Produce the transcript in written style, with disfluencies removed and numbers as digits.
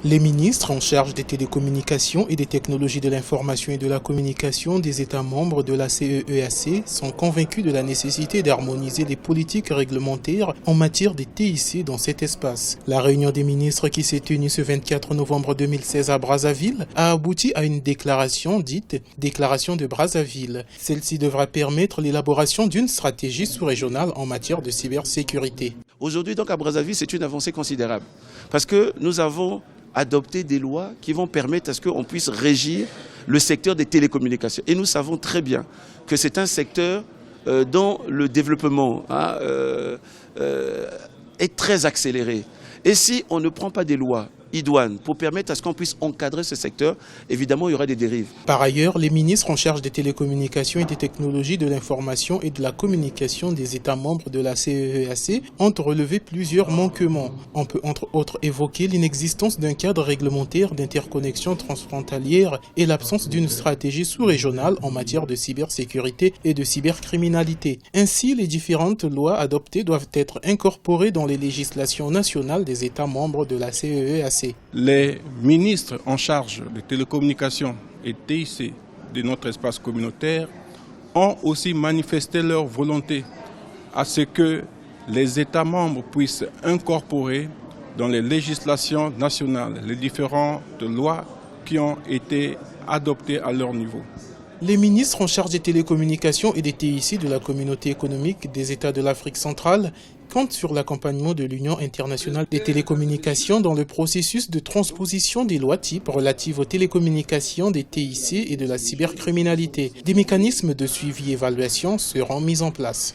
Les ministres en charge des télécommunications et des technologies de l'information et de la communication des États membres de la CEEAC sont convaincus de la nécessité d'harmoniser les politiques réglementaires en matière des TIC dans cet espace. La réunion des ministres qui s'est tenue ce 24 novembre 2016 à Brazzaville a abouti à une déclaration dite « Déclaration de Brazzaville ». Celle-ci devra permettre l'élaboration d'une stratégie sous-régionale en matière de cybersécurité. Aujourd'hui, donc, à Brazzaville, c'est une avancée considérable parce que nous avons adopter des lois qui vont permettre à ce qu'on puisse régir le secteur des télécommunications. Et nous savons très bien que c'est un secteur dont le développement est très accéléré. Et si on ne prend pas des lois idoines pour permettre à ce qu'on puisse encadrer ce secteur, évidemment, il y aura des dérives. Par ailleurs, les ministres en charge des télécommunications et des technologies de l'information et de la communication des États membres de la CEEAC ont relevé plusieurs manquements. On peut entre autres évoquer l'inexistence d'un cadre réglementaire d'interconnexion transfrontalière et l'absence d'une stratégie sous-régionale en matière de cybersécurité et de cybercriminalité. Ainsi, les différentes lois adoptées doivent être incorporées dans les législations nationales des États membres de la CEEAC. Les ministres en charge des télécommunications et TIC de notre espace communautaire ont aussi manifesté leur volonté à ce que les États membres puissent incorporer dans les législations nationales les différentes lois qui ont été adoptées à leur niveau. Les ministres en charge des télécommunications et des TIC de la communauté économique des États de l'Afrique centrale comptent sur l'accompagnement de l'Union internationale des télécommunications dans le processus de transposition des lois types relatives aux télécommunications, des TIC et de la cybercriminalité. Des mécanismes de suivi et évaluation seront mis en place.